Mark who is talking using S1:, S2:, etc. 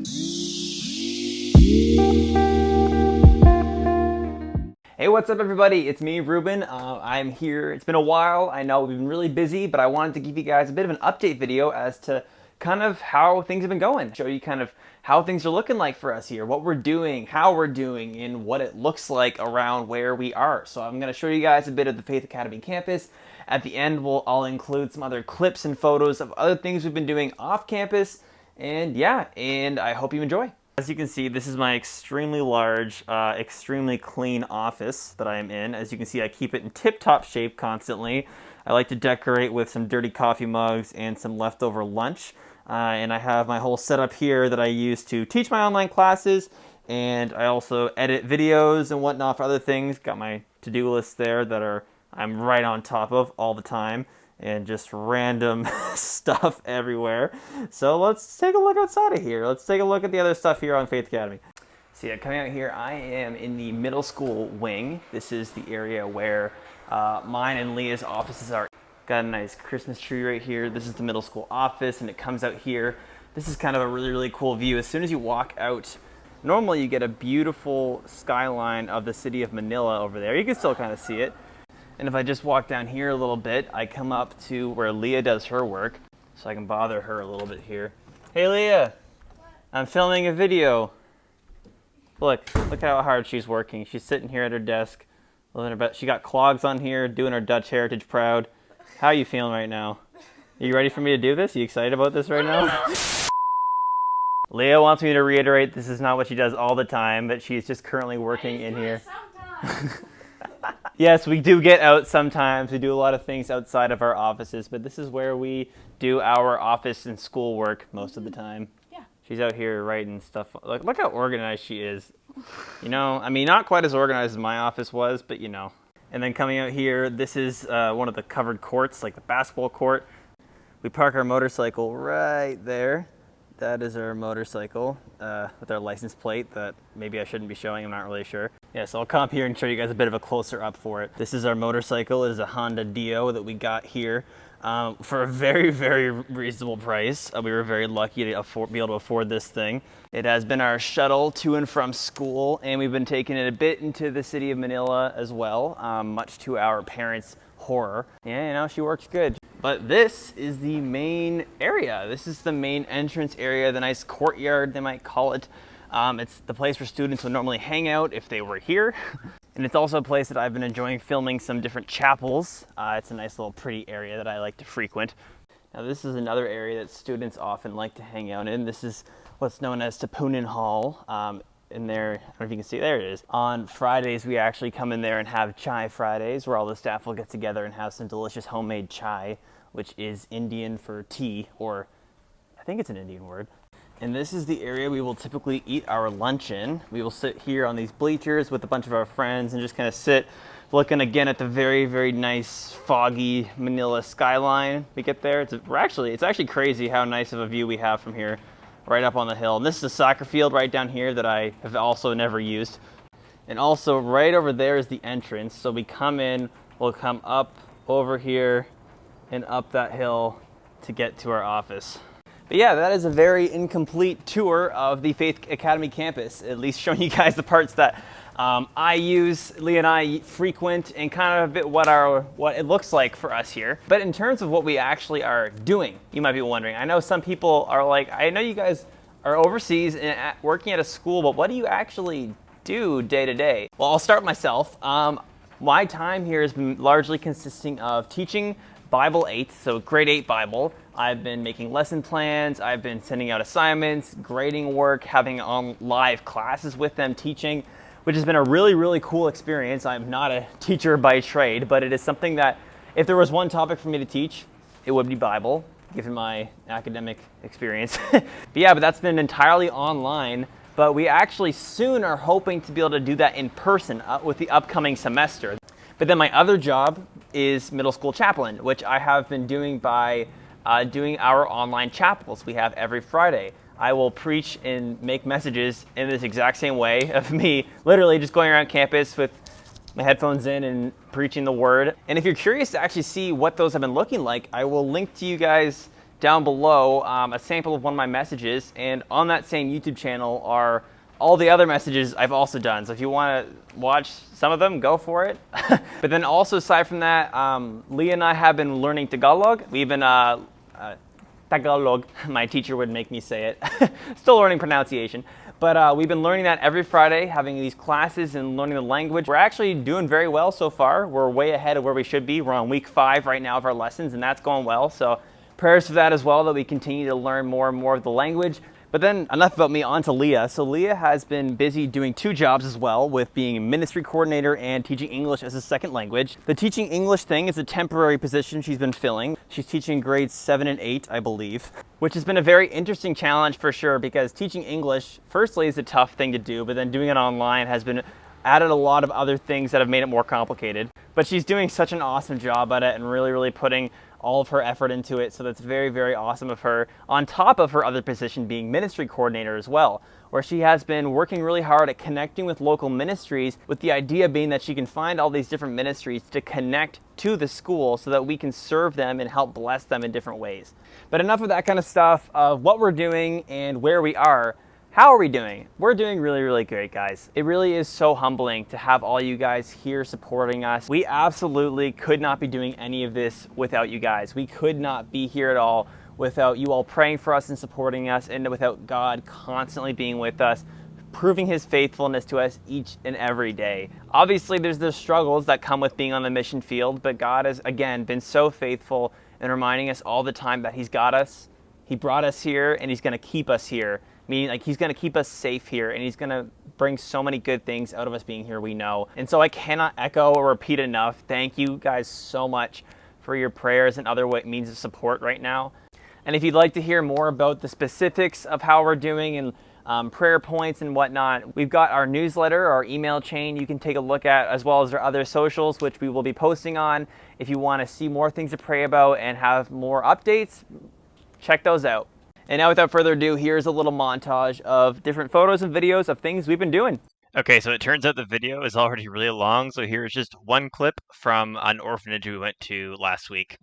S1: Hey, what's up everybody? It's me, Ruben. I'm here. It's been a while. I know we've been really busy, but I wanted to give you guys a bit of an update video as to kind of how things have been going. Show you kind of how things are looking like for us here, what we're doing, how we're doing, and what it looks like around where we are. So I'm going to show you guys a bit of the Faith Academy campus. At the end, I'll include some other clips and photos of other things we've been doing off campus. And yeah, and I hope you enjoy. As you can see, this is my extremely large, extremely clean office that I am in. As you can see, I keep it in tip-top shape constantly. I like to decorate with some dirty coffee mugs and some leftover lunch. And I have my whole setup here that I use to teach my online classes. And I also edit videos and whatnot for other things. Got my to-do lists there that I'm right on top of all the time. And just random stuff everywhere. So let's take a look outside of here. Let's take a look at the other stuff here on Faith Academy. So yeah, coming out here, I am in the middle school wing. This is the area where mine and Leah's offices are. Got a nice Christmas tree right here. This is the middle school office, and it comes out here. This is kind of a really, really cool view. As soon as you walk out, normally you get a beautiful skyline of the city of Manila over there. You can still kind of see it. And if I just walk down here a little bit, I come up to where Leah does her work, so I can bother her a little bit here. Hey Leah, I'm filming a video. Look how hard she's working. She's sitting here at her desk, living her best. She got clogs on here, doing her Dutch heritage proud. How are you feeling right now? Are you ready for me to do this? Are you excited about this right now? Leah wants me to reiterate this is not what she does all the time, but she's just currently working in here. Yes, we do get out sometimes. We do a lot of things outside of our offices, but this is where we do our office and school work most of the time. Yeah. She's out here writing stuff. Look how organized she is. You know, I mean, not quite as organized as my office was, but you know. And then coming out here, this is one of the covered courts, like the basketball court. We park our motorcycle right there. That is our motorcycle with our license plate that maybe I shouldn't be showing, I'm not really sure. Yeah, so I'll come up here and show you guys a bit of a closer up for it. This is our motorcycle. It is a Honda Dio that we got here for a very, very reasonable price. We were very lucky to be able to afford this thing. It has been our shuttle to and from school, and we've been taking it a bit into the city of Manila as well, much to our parents' horror. Yeah, you know, she works good. But this is the main area. This is the main entrance area, the nice courtyard, they might call it. It's the place where students would normally hang out if they were here. And it's also a place that I've been enjoying filming some different chapels. It's a nice little pretty area that I like to frequent. Now this is another area that students often like to hang out in. This is what's known as Tapunan Hall. In there, I don't know if you can see, there it is. On Fridays, we actually come in there and have Chai Fridays, where all the staff will get together and have some delicious homemade chai, which is Indian for tea, or I think it's an Indian word. And this is the area we will typically eat our lunch in. We will sit here on these bleachers with a bunch of our friends and just kind of sit looking again at the very, very nice foggy Manila skyline. We get there, it's actually crazy how nice of a view we have from here, right up on the hill. And this is a soccer field right down here that I have also never used. And also right over there is the entrance. So we come in, we'll come up over here and up that hill to get to our office. But yeah, that is a very incomplete tour of the Faith Academy campus, at least showing you guys the parts that I use, Leah and I frequent, and kind of a bit what it looks like for us here. But in terms of what we actually are doing, you might be wondering. I know some people are like, I know you guys are overseas and working at a school, but what do you actually do day to day? Well, I'll start myself. My time here has been largely consisting of teaching Bible 8, so grade 8 Bible. I've been making lesson plans, I've been sending out assignments, grading work, having live classes with them, teaching, which has been a really, really cool experience. I'm not a teacher by trade, but it is something that if there was one topic for me to teach, it would be Bible, given my academic experience. But that's been entirely online. But we actually soon are hoping to be able to do that in person with the upcoming semester. But then my other job is Middleschool Chaplain, which I have been doing by doing our online chapels we have every Friday. I will preach and make messages in this exact same way of me literally just going around campus with my headphones in and preaching the word. And if you're curious to actually see what those have been looking like, I will link to you guys down below a sample of one of my messages, and on that same YouTube channel are all the other messages I've also done. So if you want to watch some of them, go for it. But then also aside from that, Leah and I have been learning Tagalog. We've been Tagalog, my teacher would make me say it. Still learning pronunciation. But we've been learning that every Friday, having these classes and learning the language. We're actually doing very well so far. We're way ahead of where we should be. We're on week 5 right now of our lessons, and that's going well. So prayers for that as well, that we continue to learn more and more of the language. But then enough about me, on to Leah. So Leah has been busy doing 2 jobs as well, with being a ministry coordinator and teaching English as a second language. The teaching English thing is a temporary position she's been filling. She's teaching grades 7 and 8, I believe, which has been a very interesting challenge for sure, because teaching English, firstly, is a tough thing to do, but then doing it online has been added a lot of other things that have made it more complicated. But she's doing such an awesome job at it and really putting all of her effort into it. So that's very awesome of her, on top of her other position being ministry coordinator as well, where she has been working really hard at connecting with local ministries, with the idea being that she can find all these different ministries to connect to the school so that we can serve them and help bless them in different ways. But enough of that kind of stuff, of what we're doing and where we are. How are we doing? We're doing really great, guys. It really is so humbling to have all you guys here supporting us. We absolutely could not be doing any of this without you guys. We could not be here at all without you all praying for us and supporting us, and without God constantly being with us, proving his faithfulness to us each and every day. Obviously, there's the struggles that come with being on the mission field, but God has, again, been so faithful in reminding us all the time that he's got us, he brought us here, and he's going to keep us here. Meaning, like, he's going to keep us safe here, and he's going to bring so many good things out of us being here, we know. And so I cannot echo or repeat enough, thank you guys so much for your prayers and other means of support right now. And if you'd like to hear more about the specifics of how we're doing and prayer points and whatnot, we've got our newsletter, our email chain you can take a look at, as well as our other socials, which we will be posting on. If you want to see more things to pray about and have more updates, check those out. And now, without further ado, here's a little montage of different photos and videos of things we've been doing. Okay, so it turns out the video is already really long, so here's just one clip from an orphanage we went to last week.